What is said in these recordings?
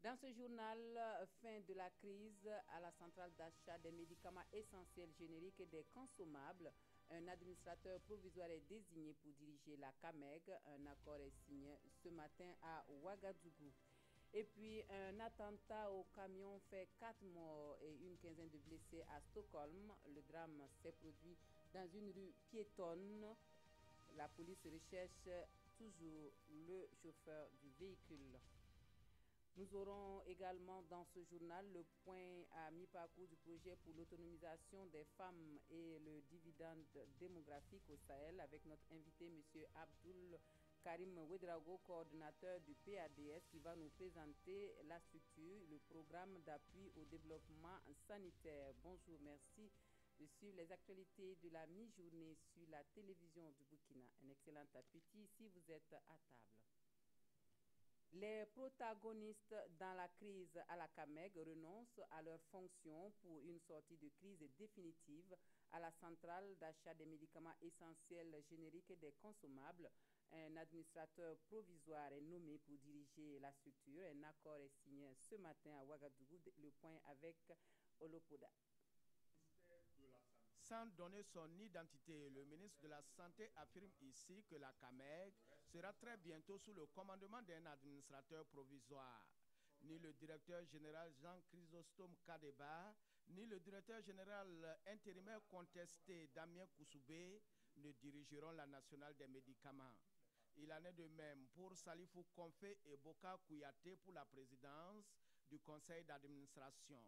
Dans ce journal, fin de la crise à la centrale d'achat des médicaments essentiels génériques et des consommables, un administrateur provisoire est désigné pour diriger la CAMEG. Un accord est signé ce matin à Ouagadougou. Et puis, un attentat au camion fait 4 morts et une quinzaine de blessés à Stockholm. Le drame s'est produit dans une rue piétonne. La police recherche toujours le chauffeur du véhicule. Nous aurons également dans ce journal le point à mi-parcours du projet pour l'autonomisation des femmes et le dividende démographique au Sahel avec notre invité, M. Abdoul Karim Ouedraogo, coordonnateur du PADS, qui va nous présenter la structure, le programme d'appui au développement sanitaire. Bonjour, merci de suivre les actualités de la mi-journée sur la télévision du Burkina. Un excellent appétit si vous êtes à table. Les protagonistes dans la crise à la CAMEG renoncent à leurs fonctions pour une sortie de crise définitive à la centrale d'achat des médicaments essentiels génériques et des consommables. Un administrateur provisoire est nommé pour diriger la structure. Un accord est signé ce matin à Ouagadougou. Le point avec Olopoda. Sans donner son identité, le ministre de la Santé affirme ici que la CAMEG sera très bientôt sous le commandement d'un administrateur provisoire. Ni le directeur général Jean Chrysostome Kadeba, ni le directeur général intérimaire contesté Damien Koussoubé ne dirigeront la nationale des médicaments. Il en est de même pour Salifou Konfé et Boka Kouyaté pour la présidence du conseil d'administration.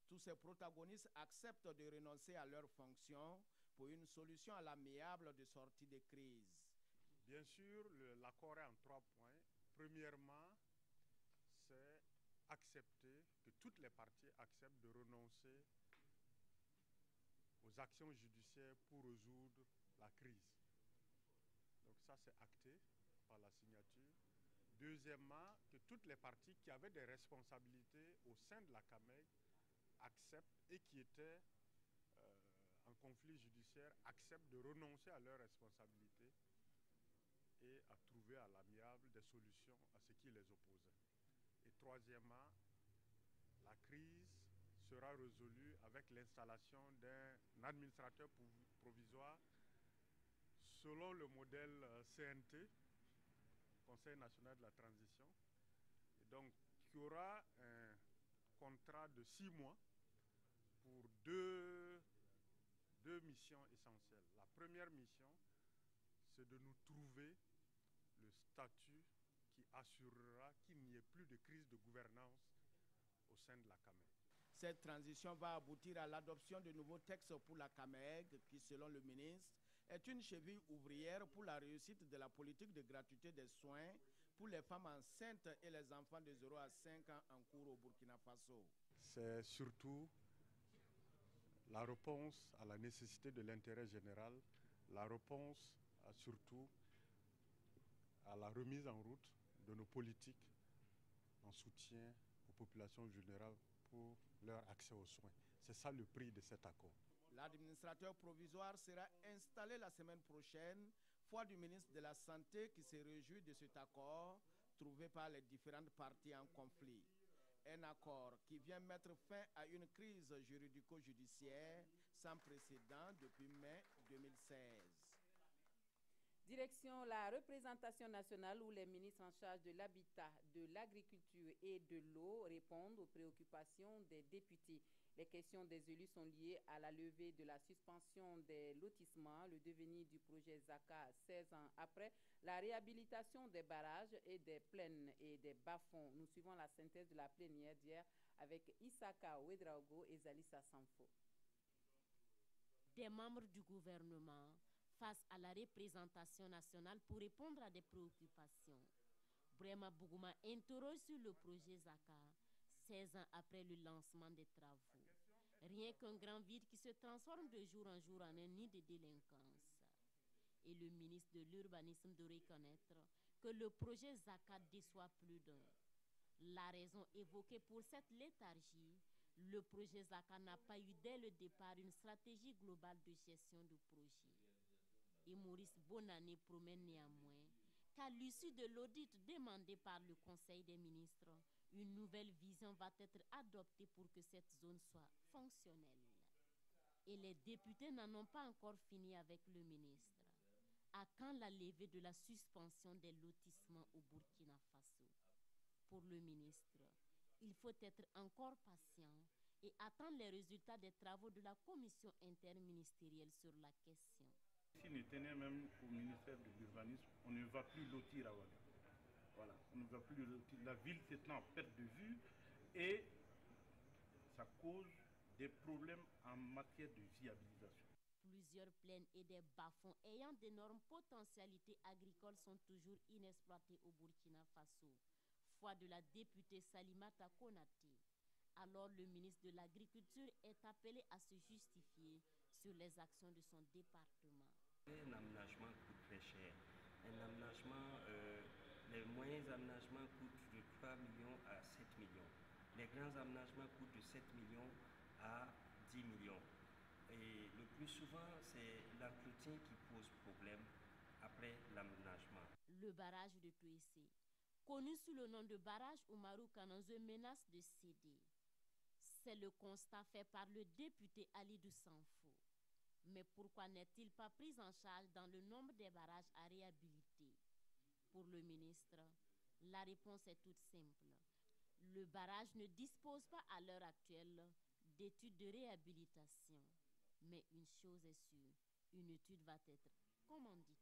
Tous ces protagonistes acceptent de renoncer à leurs fonctions pour une solution à l'amiable de sortie de crise. Bien sûr, l'accord est en 3 points. Premièrement, c'est accepter, que toutes les parties acceptent de renoncer aux actions judiciaires pour résoudre la crise. Donc ça, c'est acté par la signature. Deuxièmement, que toutes les parties qui avaient des responsabilités au sein de la CAMEG acceptent et qui étaient en conflit judiciaire acceptent de renoncer à leurs responsabilités et à trouver à l'amiable des solutions à ce qui les opposait. Et troisièmement, la crise sera résolue avec l'installation d'un administrateur provisoire selon le modèle CNT, Conseil national de la transition, et donc qui aura un contrat de 6 mois pour deux missions essentielles. La première mission, c'est de nous trouver le statut qui assurera qu'il n'y ait plus de crise de gouvernance au sein de la CAMEG. Cette transition va aboutir à l'adoption de nouveaux textes pour la CAMEG qui, selon le ministre, est une cheville ouvrière pour la réussite de la politique de gratuité des soins pour les femmes enceintes et les enfants de 0 à 5 ans en cours au Burkina Faso. C'est surtout la réponse à la nécessité de l'intérêt général, la réponse surtout à la remise en route de nos politiques en soutien aux populations vulnérables pour leur accès aux soins. C'est ça le prix de cet accord. L'administrateur provisoire sera installé la semaine prochaine, foi du ministre de la Santé qui se réjouit de cet accord trouvé par les différentes parties en conflit. Un accord qui vient mettre fin à une crise juridico-judiciaire sans précédent depuis mai 2016. Direction la représentation nationale où les ministres en charge de l'habitat, de l'agriculture et de l'eau répondent aux préoccupations des députés. Les questions des élus sont liées à la levée de la suspension des lotissements, le devenir du projet ZACA 16 ans après, la réhabilitation des barrages et des plaines et des bas-fonds. Nous suivons la synthèse de la plénière d'hier avec Issaka Ouedraogo et Zalissa Sanfo. Des membres du gouvernement face à la représentation nationale pour répondre à des préoccupations. Brema Bougouma interroge sur le projet ZACA, 16 ans après le lancement des travaux. Rien qu'un grand vide qui se transforme de jour en jour en un nid de délinquance. Et le ministre de l'Urbanisme de reconnaître que le projet ZACA déçoit plus d'un. La raison évoquée pour cette léthargie, le projet ZACA n'a pas eu dès le départ une stratégie globale de gestion du projet. Et Maurice Bonanné promet néanmoins qu'à l'issue de l'audit demandé par le Conseil des ministres, une nouvelle vision va être adoptée pour que cette zone soit fonctionnelle. Et les députés n'en ont pas encore fini avec le ministre. À quand la levée de la suspension des lotissements au Burkina Faso? Pour le ministre, il faut être encore patient et attendre les résultats des travaux de la commission interministérielle sur la question. S'il ne tenait même au ministère de l'Urbanisme, on ne va plus lotir à Ouaga. Voilà, on ne va plus lotir. La ville s'étend en perte de vue et ça cause des problèmes en matière de viabilisation. Plusieurs plaines et des bas-fonds ayant d'énormes potentialités agricoles sont toujours inexploités au Burkina Faso. Foi de la députée Salimata Konaté. Alors le ministre de l'Agriculture est appelé à se justifier sur les actions de son département. Un aménagement coûte très cher. Les moyens aménagements coûtent de 3 millions à 7 millions. Les grands aménagements coûtent de 7 millions à 10 millions. Et le plus souvent, c'est l'entretien qui pose problème après l'aménagement. Le barrage de Touessé, connu sous le nom de barrage Oumarou Kananzo, menace de céder. C'est le constat fait par le député Alidou Sanfo. Mais pourquoi n'est-il pas pris en charge dans le nombre des barrages à réhabiliter? Pour le ministre, la réponse est toute simple. Le barrage ne dispose pas à l'heure actuelle d'études de réhabilitation. Mais une chose est sûre, une étude va être commanditée.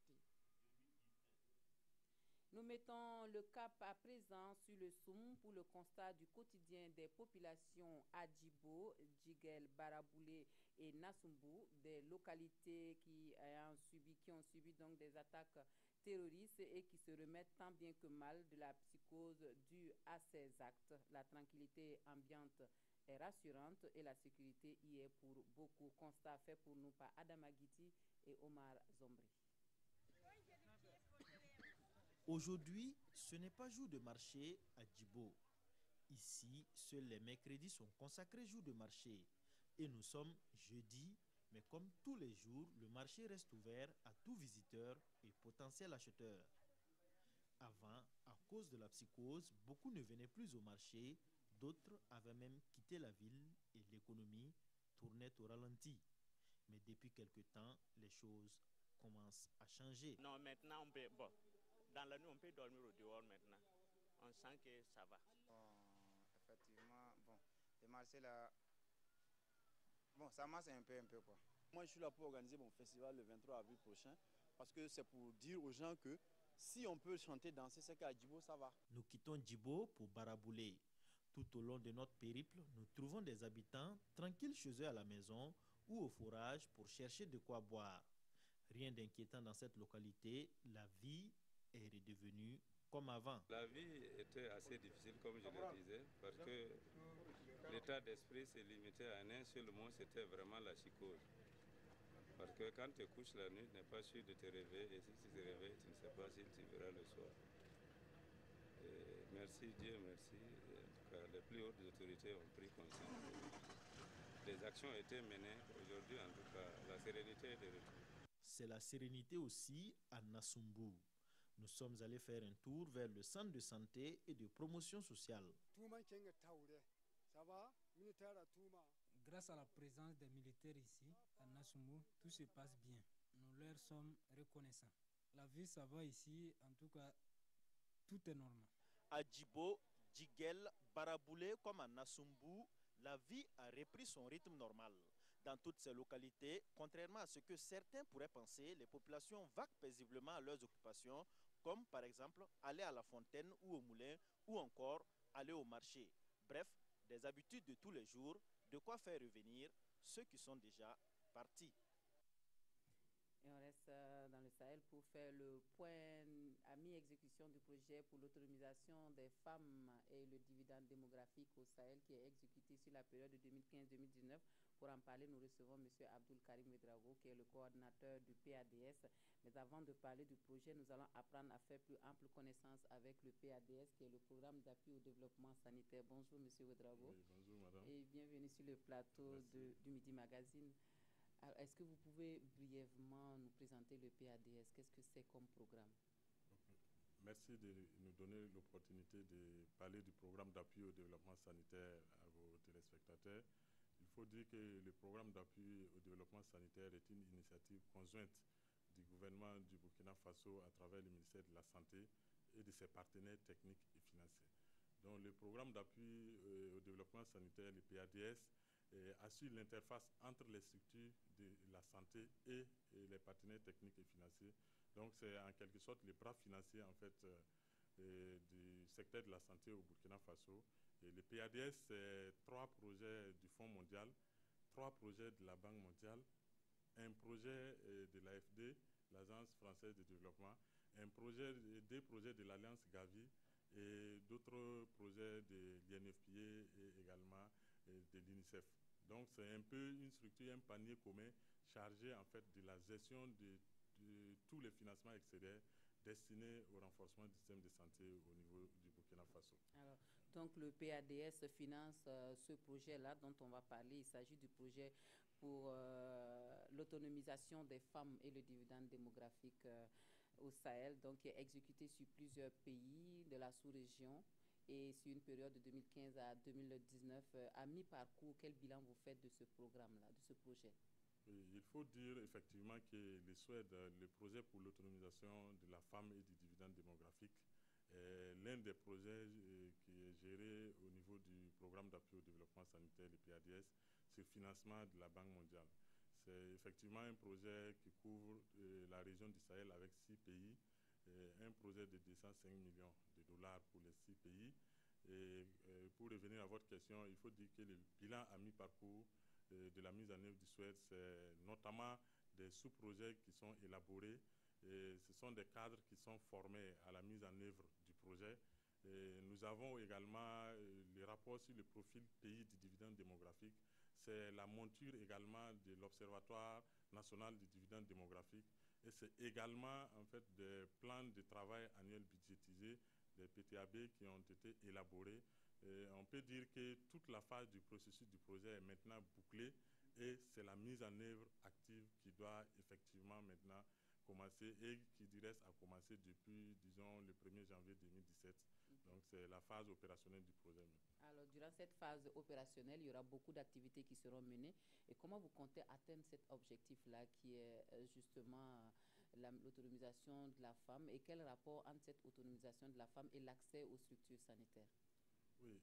Nous mettons le cap à présent sur le Soum pour le constat du quotidien des populations Adjibo, Djiguel, Baraboulé et Nassumbu, des localités qui ont subi donc des attaques terroristes et qui se remettent tant bien que mal de la psychose due à ces actes. La tranquillité ambiante est rassurante et la sécurité y est pour beaucoup. Constat fait pour nous par Adam Aguiti et Omar Zombri. Aujourd'hui, ce n'est pas jour de marché à Djibo. Ici, seuls les mercredis sont consacrés jours de marché. Et nous sommes jeudi, mais comme tous les jours, le marché reste ouvert à tout visiteur et potentiel acheteur. Avant, à cause de la psychose, beaucoup ne venaient plus au marché, d'autres avaient même quitté la ville et l'économie tournait au ralenti. Mais depuis quelque temps, les choses commencent à changer. Non, maintenant, dans la nuit, on peut dormir au dehors maintenant. On sent que ça va. Effectivement, le marché là, ça marche un peu quoi. Moi, je suis là pour organiser mon festival le 23 avril prochain parce que c'est pour dire aux gens que si on peut chanter, danser, c'est qu'à Djibo, ça va. Nous quittons Djibo pour Baraboulé. Tout au long de notre périple, nous trouvons des habitants tranquilles chez eux à la maison ou au forage pour chercher de quoi boire. Rien d'inquiétant dans cette localité, la vie est redevenue comme avant. La vie était assez difficile, comme je le disais, parce que l'état d'esprit s'est limité à un seul mot, c'était vraiment la psychose. Parce que quand tu couches la nuit, tu n'es pas sûr de te réveiller, et si tu te réveilles, tu ne sais pas si tu verras le soir. Et merci Dieu, merci. En tout cas, les plus hautes autorités ont pris conscience. Les actions ont été menées. Aujourd'hui, en tout cas, la sérénité est de retour. C'est la sérénité aussi à Nassumbu. Nous sommes allés faire un tour vers le centre de santé et de promotion sociale. Grâce à la présence des militaires ici, à Nassumbu, tout se passe bien. Nous leur sommes reconnaissants. La vie, ça va ici, en tout cas, tout est normal. À Djibo, Djiguel, Baraboulé comme à Nassumbu, la vie a repris son rythme normal. Dans toutes ces localités, contrairement à ce que certains pourraient penser, les populations vaquent paisiblement à leurs occupations, comme par exemple aller à la fontaine ou au moulin, ou encore aller au marché. Bref, des habitudes de tous les jours, de quoi faire revenir ceux qui sont déjà partis. Et on reste dans le Sahel pour faire le point à mi-exécution du projet pour l'autonomisation des femmes et le dividende démographique au Sahel qui est exécuté sur la période de 2015-2019. Pour en parler, nous recevons M. Abdoul Karim Ouedraogo, qui est le coordinateur du PADS. Mais avant de parler du projet, nous allons apprendre à faire plus ample connaissance avec le PADS, qui est le programme d'appui au développement sanitaire. Bonjour, M. Ouedraogo. Oui, bonjour, madame. Et bienvenue sur le plateau du Midi Magazine. Est-ce que vous pouvez brièvement nous présenter le PADS? Qu'est-ce que c'est comme programme? Merci de nous donner l'opportunité de parler du programme d'appui au développement sanitaire à vos téléspectateurs. Il faut dire que le programme d'appui au développement sanitaire est une initiative conjointe du gouvernement du Burkina Faso à travers le ministère de la Santé et de ses partenaires techniques et financiers. Donc, le programme d'appui au développement sanitaire, le PADS, assure l'interface entre les structures de la santé et les partenaires techniques et financiers. Donc, c'est en quelque sorte le bras financier en fait, du secteur de la santé au Burkina Faso. Et le PADS, c'est 3 projets du Fonds mondial, 3 projets de la Banque mondiale, un projet de l'AFD, l'Agence française de développement, un projet, 2 projets de l'Alliance Gavi et d'autres projets de l'INFPA et également de l'UNICEF. Donc c'est un peu une structure, un panier commun chargé en fait de la gestion de tous les financements extérieurs destinés au renforcement du système de santé au niveau du Burkina Faso. Alors, donc le PADS finance ce projet-là dont on va parler. Il s'agit du projet pour l'autonomisation des femmes et le dividende démographique au Sahel, donc qui est exécuté sur plusieurs pays de la sous-région et sur une période de 2015 à 2019. À mi-parcours, quel bilan vous faites de ce programme-là, de ce projet? Oui, il faut dire effectivement que le projet pour l'autonomisation de la femme et du dividende démographique est l'un des projets qui est géré au niveau du programme d'appui au développement sanitaire, le PADS, sur financement de la Banque mondiale. C'est effectivement un projet qui couvre la région du Sahel avec 6 pays, un projet de 205 millions de dollars pour les 6 pays. Et pour revenir à votre question, il faut dire que le bilan à mi-parcours de la mise en œuvre du SWED, c'est notamment des sous-projets qui sont élaborés. Et ce sont des cadres qui sont formés à la mise en œuvre du projet. Et nous avons également les rapports sur le profil pays du dividende démographique. C'est la monture également de l'Observatoire national du dividende démographique. Et c'est également en fait des plans de travail annuels budgétisés, des PTAB qui ont été élaborés. Et on peut dire que toute la phase du processus du projet est maintenant bouclée et c'est la mise en œuvre active qui doit effectivement maintenant commencer et qui du reste a commencé depuis, disons, le 1er janvier 2017. Donc c'est la phase opérationnelle du projet. Alors durant cette phase opérationnelle, il y aura beaucoup d'activités qui seront menées. Et comment vous comptez atteindre cet objectif-là qui est justement l'autonomisation de la femme, et quel rapport entre cette autonomisation de la femme et l'accès aux structures sanitaires? Oui,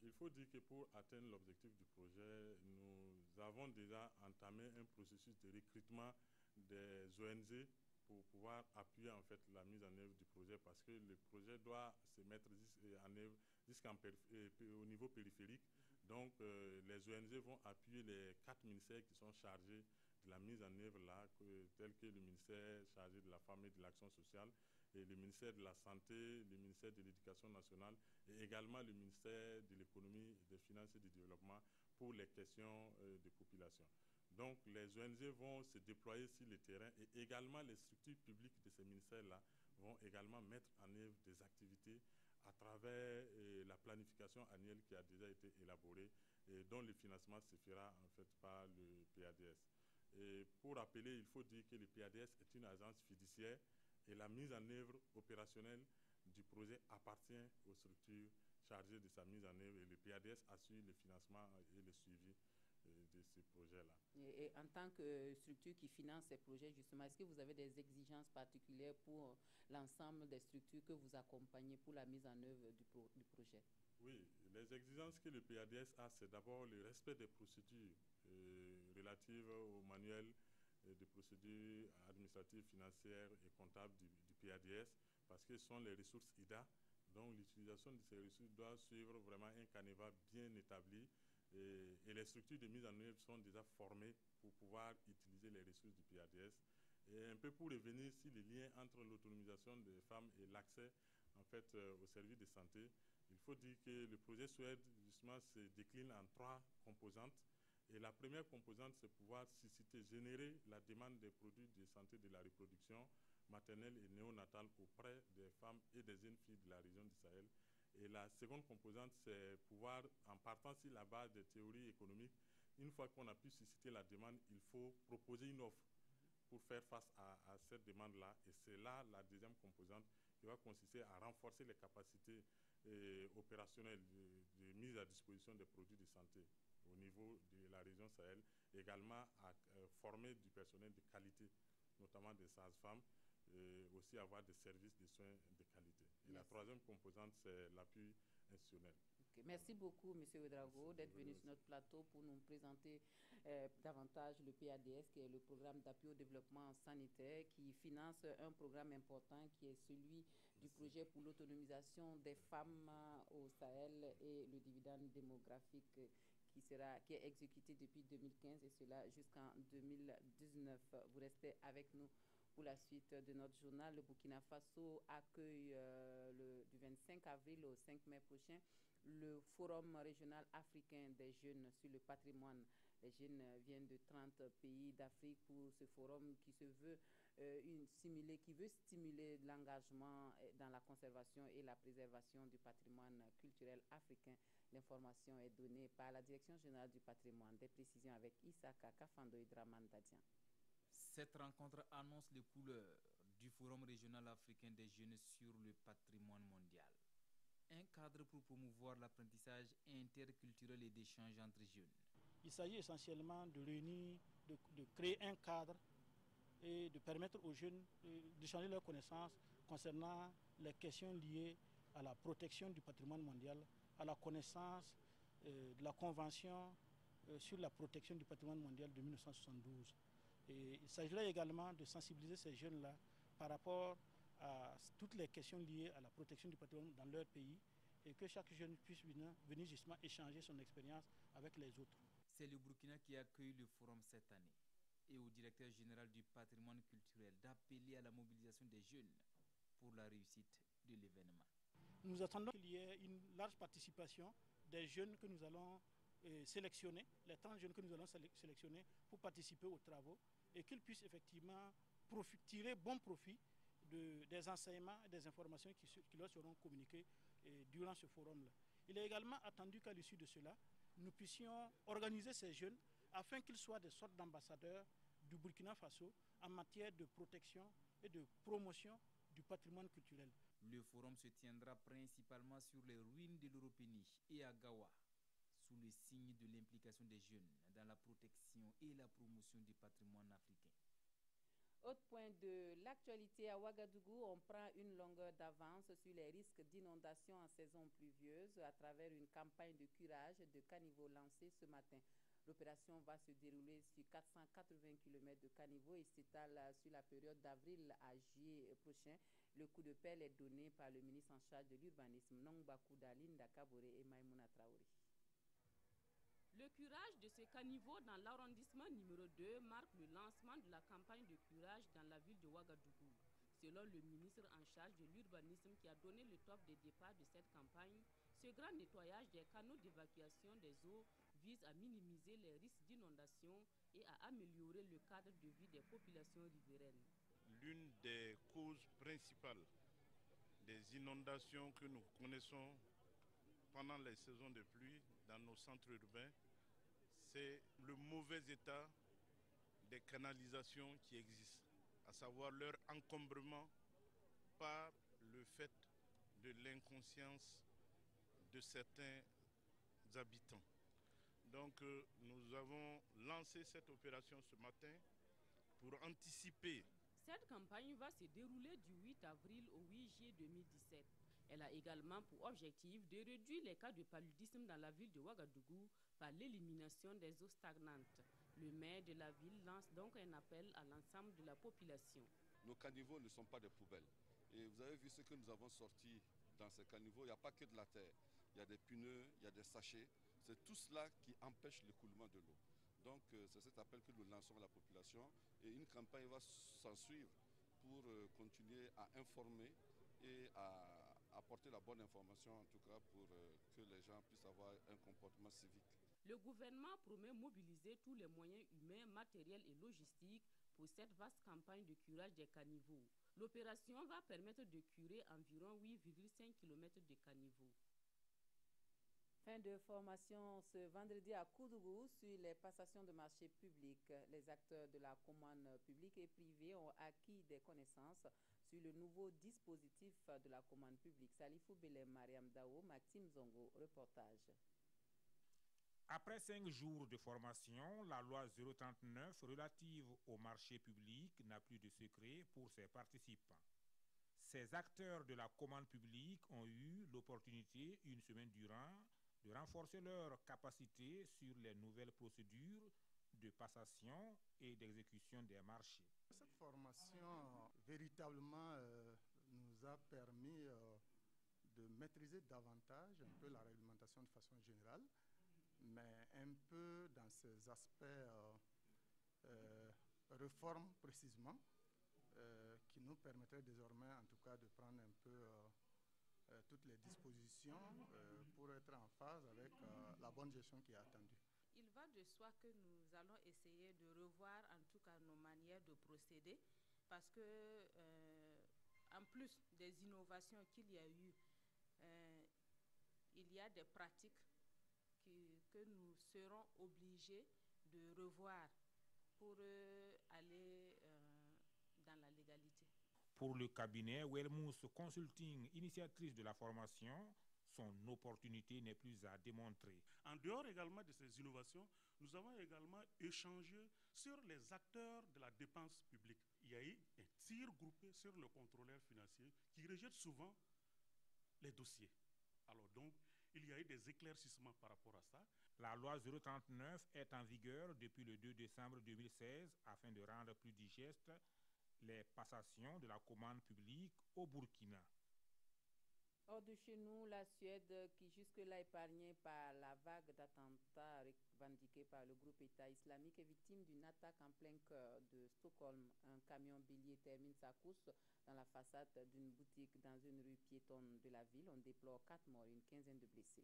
il faut dire que pour atteindre l'objectif du projet, nous avons déjà entamé un processus de recrutement des ONG pour pouvoir appuyer en fait la mise en œuvre du projet, parce que le projet doit se mettre en œuvre au niveau périphérique. Donc les ONG vont appuyer les 4 ministères qui sont chargés de la mise en œuvre là, tels que le ministère chargé de la femme et de l'action sociale, et le ministère de la Santé, le ministère de l'Éducation nationale et également le ministère de l'Économie, des Finances et du Développement pour les questions de population. Donc les ONG vont se déployer sur le terrain et également les structures publiques de ces ministères-là vont également mettre en œuvre des activités à travers la planification annuelle qui a déjà été élaborée et dont le financement se fera en fait par le PADS. Et pour rappeler, il faut dire que le PADS est une agence fiduciaire et la mise en œuvre opérationnelle du projet appartient aux structures chargées de sa mise en œuvre, et le PADS assure le financement et le suivi de ces projets-là. Et en tant que structure qui finance ces projets, justement, est-ce que vous avez des exigences particulières pour l'ensemble des structures que vous accompagnez pour la mise en œuvre du projet? Oui, les exigences que le PADS a, c'est d'abord le respect des procédures relatives au manuel de procédures administratives, financières et comptables du PADS, parce que ce sont les ressources IDA. Donc l'utilisation de ces ressources doit suivre vraiment un canevas bien établi, et les structures de mise en œuvre sont déjà formées pour pouvoir utiliser les ressources du PADS. Et un peu pour revenir sur les liens entre l'autonomisation des femmes et l'accès en fait aux services de santé, il faut dire que le projet SWED justement se décline en 3 composantes. Et la première composante, c'est pouvoir susciter, générer la demande des produits de santé de la reproduction maternelle et néonatale auprès des femmes et des jeunes filles de la région du Sahel. Et la seconde composante, c'est pouvoir, en partant sur la base des théories économiques, une fois qu'on a pu susciter la demande, il faut proposer une offre pour faire face à cette demande-là. Et c'est là la deuxième composante qui va consister à renforcer les capacités opérationnelles de mise à disposition des produits de santé au niveau de la région Sahel, également à former du personnel de qualité, notamment des sages-femmes, aussi avoir des services de soins de qualité. Et la troisième composante, c'est l'appui institutionnel. Okay. Merci beaucoup, M. Ouedraogo, d'être venu sur notre plateau pour nous présenter davantage le PADS, qui est le programme d'appui au développement sanitaire, qui finance un programme important qui est celui du projet pour l'autonomisation des femmes au Sahel et le dividende démographique qui est exécuté depuis 2015 et cela jusqu'en 2019. Vous restez avec nous pour la suite de notre journal. Le Burkina Faso accueille du 25 avril au 5 mai prochain le Forum régional africain des jeunes sur le patrimoine. Les jeunes viennent de 30 pays d'Afrique pour ce forum qui se veut stimuler l'engagement dans la conservation et la préservation du patrimoine culturel africain. L'information est donnée par la Direction générale du patrimoine. Des précisions avec Issaka Kafando et Draman Dadian. Cette rencontre annonce les couleurs du Forum régional africain des jeunes sur le patrimoine mondial. Un cadre pour promouvoir l'apprentissage interculturel et d'échange entre jeunes. Il s'agit essentiellement de réunir, de créer un cadre et de permettre aux jeunes d'échanger leurs connaissances concernant les questions liées à la protection du patrimoine mondial, à la connaissance de la Convention sur la protection du patrimoine mondial de 1972. Et il s'agirait également de sensibiliser ces jeunes-là par rapport à toutes les questions liées à la protection du patrimoine dans leur pays et que chaque jeune puisse venir justement échanger son expérience avec les autres. C'est le Burkina qui accueille le forum cette année et au directeur général du patrimoine culturel d'appeler à la mobilisation des jeunes pour la réussite de l'événement. Nous attendons qu'il y ait une large participation des jeunes que nous allons sélectionner, les 30 jeunes que nous allons sélectionner pour participer aux travaux et qu'ils puissent effectivement tirer bon profit des enseignements et des informations qui leur seront communiquées durant ce forum-là. Il est également attendu qu'à l'issue de cela, nous puissions organiser ces jeunes afin qu'ils soient des sortes d'ambassadeurs du Burkina Faso en matière de protection et de promotion du patrimoine culturel. Le forum se tiendra principalement sur les ruines de l'Européniche et à Gawa, sous le signe de l'implication des jeunes dans la protection et la promotion du patrimoine africain. Autre point de l'actualité, à Ouagadougou, on prend une longueur d'avance sur les risques d'inondation en saison pluvieuse à travers une campagne de curage de caniveaux lancée ce matin. L'opération va se dérouler sur 480 km de caniveaux et s'étale sur la période d'avril à juillet prochain. Le coup de pelle est donné par le ministre en charge de l'urbanisme, Nongbakou Dalinda Kabore et Maïmouna Traoré. Le curage de ce caniveau dans l'arrondissement numéro 2 marque le lancement de la campagne de curage dans la ville de Ouagadougou. Selon le ministre en charge de l'urbanisme qui a donné le top de départ de cette campagne, ce grand nettoyage des canaux d'évacuation des eaux vise à minimiser les risques d'inondation et à améliorer le cadre de vie des populations riveraines. L'une des causes principales des inondations que nous connaissons pendant les saisons de pluie dans nos centres urbains, c'est le mauvais état des canalisations qui existent, à savoir leur encombrement par le fait de l'inconscience de certains habitants. Donc nous avons lancé cette opération ce matin pour anticiper. Cette campagne va se dérouler du 8 avril au 8 juillet 2017. Elle a également pour objectif de réduire les cas de paludisme dans la ville de Ouagadougou par l'élimination des eaux stagnantes. Le maire de la ville lance donc un appel à l'ensemble de la population. Nos caniveaux ne sont pas des poubelles. Et vous avez vu ce que nous avons sorti dans ces caniveaux. Il n'y a pas que de la terre. Il y a des pneus, il y a des sachets. C'est tout cela qui empêche l'écoulement de l'eau. Donc c'est cet appel que nous lançons à la population. Et une campagne va s'en suivre pour continuer à informer et à apporter la bonne information, en tout cas pour que les gens puissent avoir un comportement civique. Le gouvernement promet mobiliser tous les moyens humains, matériels et logistiques pour cette vaste campagne de curage des caniveaux. L'opération va permettre de curer environ 8,5 km de caniveaux. Fin de formation ce vendredi à Koudougou sur les passations de marchés publics. Les acteurs de la commande publique et privée ont acquis des connaissances sur le nouveau dispositif de la commande publique. Salifou Belem, Mariam Dao, Maxime Zongo, reportage. Après 5 jours de formation, la loi 039 relative au marché public n'a plus de secret pour ses participants. Ces acteurs de la commande publique ont eu l'opportunité, une semaine durant, de renforcer leur capacité sur les nouvelles procédures de passation et d'exécution des marchés. Cette formation véritablement nous a permis de maîtriser davantage un peu la réglementation de façon générale, mais un peu dans ces aspects réformes précisément, qui nous permettraient désormais en tout cas de prendre un peu toutes les dispositions pour être en phase avec la bonne gestion qui est attendue. Il va de soi que nous allons essayer de revoir en tout cas nos manières de procéder parce que en plus des innovations qu'il y a eu, il y a des pratiques que nous serons obligés de revoir pour aller dans la légalité. Pour le cabinet Wellmouth Consulting, initiatrice de la formation, son opportunité n'est plus à démontrer. En dehors également de ces innovations, nous avons également échangé sur les acteurs de la dépense publique. Il y a eu un tir groupé sur le contrôleur financier qui rejette souvent les dossiers. Alors donc, il y a eu des éclaircissements par rapport à ça. La loi 039 est en vigueur depuis le 2 décembre 2016 afin de rendre plus digeste les passations de la commande publique au Burkina. Hors de chez nous, la Suède, qui jusque-là épargnée par la vague d'attentats revendiqués par le groupe État islamique, est victime d'une attaque en plein cœur de Stockholm. Un camion bélier termine sa course dans la façade d'une boutique dans une rue piétonne de la ville. On déplore 4 morts et une quinzaine de blessés.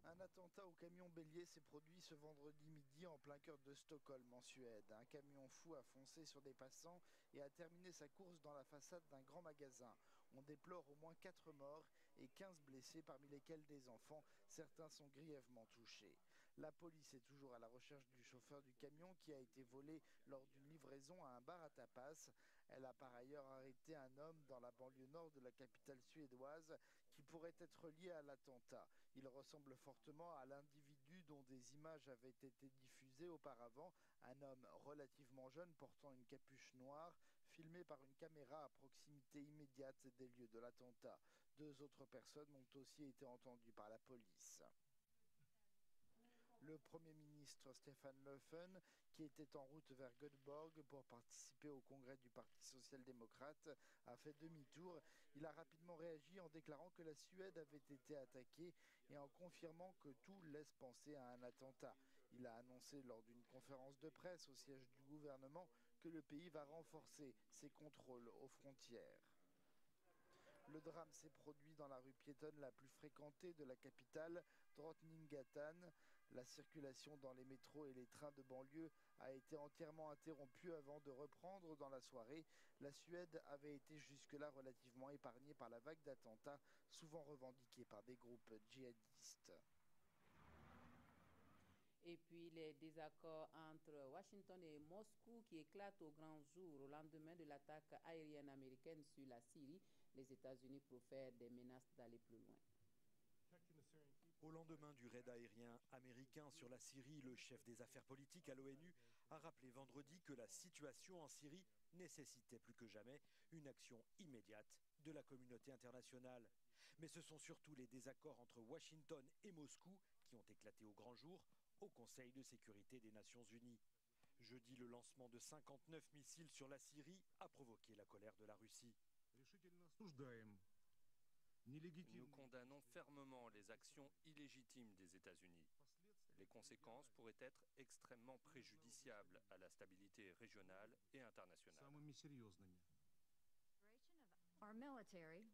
Un attentat au camion bélier s'est produit ce vendredi midi en plein cœur de Stockholm, en Suède. Un camion fou a foncé sur des passants et a terminé sa course dans la façade d'un grand magasin. On déplore au moins 4 morts et 15 blessés, parmi lesquels des enfants. Certains sont grièvement touchés. La police est toujours à la recherche du chauffeur du camion qui a été volé lors d'une livraison à un bar à tapas. Elle a par ailleurs arrêté un homme dans la banlieue nord de la capitale suédoise qui pourrait être lié à l'attentat. Il ressemble fortement à l'individu dont des images avaient été diffusées auparavant, un homme relativement jeune portant une capuche noire, filmé par une caméra à proximité immédiate des lieux de l'attentat. 2 autres personnes ont aussi été entendues par la police. Le Premier ministre Stefan Löfven, qui était en route vers Göteborg pour participer au congrès du Parti social-démocrate, a fait demi-tour. Il a rapidement réagi en déclarant que la Suède avait été attaquée et en confirmant que tout laisse penser à un attentat. Il a annoncé lors d'une conférence de presse au siège du gouvernement que le pays va renforcer ses contrôles aux frontières. Le drame s'est produit dans la rue piétonne la plus fréquentée de la capitale, Drottninggatan. La circulation dans les métros et les trains de banlieue a été entièrement interrompue avant de reprendre dans la soirée. La Suède avait été jusque-là relativement épargnée par la vague d'attentats, souvent revendiqués par des groupes djihadistes. Et puis les désaccords entre Washington et Moscou qui éclatent au grand jour au lendemain de l'attaque aérienne américaine sur la Syrie. Les États-Unis profèrent des menaces d'aller plus loin. Au lendemain du raid aérien américain sur la Syrie, le chef des affaires politiques à l'ONU a rappelé vendredi que la situation en Syrie nécessitait plus que jamais une action immédiate de la communauté internationale. Mais ce sont surtout les désaccords entre Washington et Moscou qui ont éclaté au grand jour au Conseil de sécurité des Nations Unies. Jeudi, le lancement de 59 missiles sur la Syrie a provoqué la colère de la Russie. Nous condamnons fermement les actions illégitimes des États-Unis. Les conséquences pourraient être extrêmement préjudiciables à la stabilité régionale et internationale.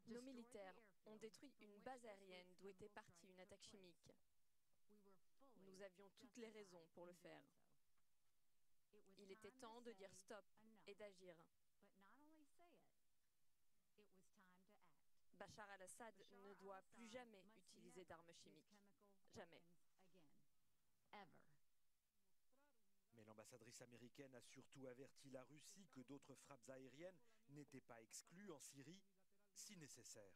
Nos militaires ont détruit une base aérienne d'où était partie une attaque chimique. Nous avions toutes les raisons pour le faire. Il était temps de dire stop et d'agir. Bachar al-Assad ne doit plus jamais utiliser d'armes chimiques. Jamais. Mais l'ambassadrice américaine a surtout averti la Russie que d'autres frappes aériennes n'étaient pas exclues en Syrie, si nécessaire.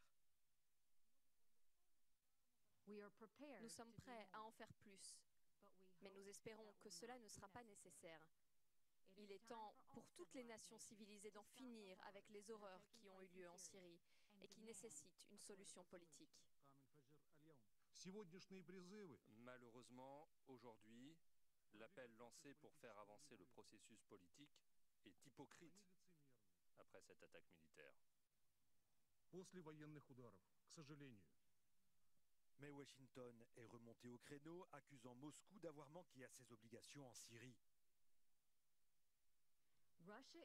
Nous sommes prêts à en faire plus, mais nous espérons que cela ne sera pas nécessaire. Il est temps pour toutes les nations civilisées d'en finir avec les horreurs qui ont eu lieu en Syrie et qui nécessitent une solution politique. Malheureusement, aujourd'hui, l'appel lancé pour faire avancer le processus politique est hypocrite après cette attaque militaire. Mais Washington est remonté au créneau, accusant Moscou d'avoir manqué à ses obligations en Syrie.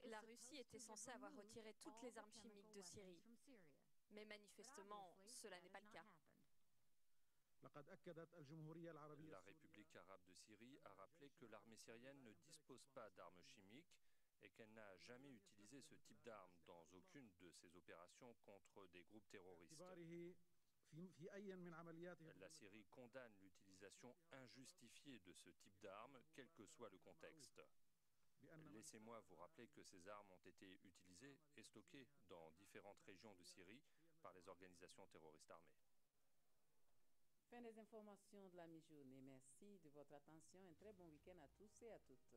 La Russie était censée avoir retiré toutes les armes chimiques de Syrie, mais manifestement, cela n'est pas le cas. La République arabe de Syrie a rappelé que l'armée syrienne ne dispose pas d'armes chimiques et qu'elle n'a jamais utilisé ce type d'armes dans aucune de ses opérations contre des groupes terroristes. La Syrie condamne l'utilisation injustifiée de ce type d'armes, quel que soit le contexte. Laissez-moi vous rappeler que ces armes ont été utilisées et stockées dans différentes régions de Syrie par les organisations terroristes armées. Fin des informations de la mi-journée. Merci de votre attention. Un très bon week-end à tous et à toutes.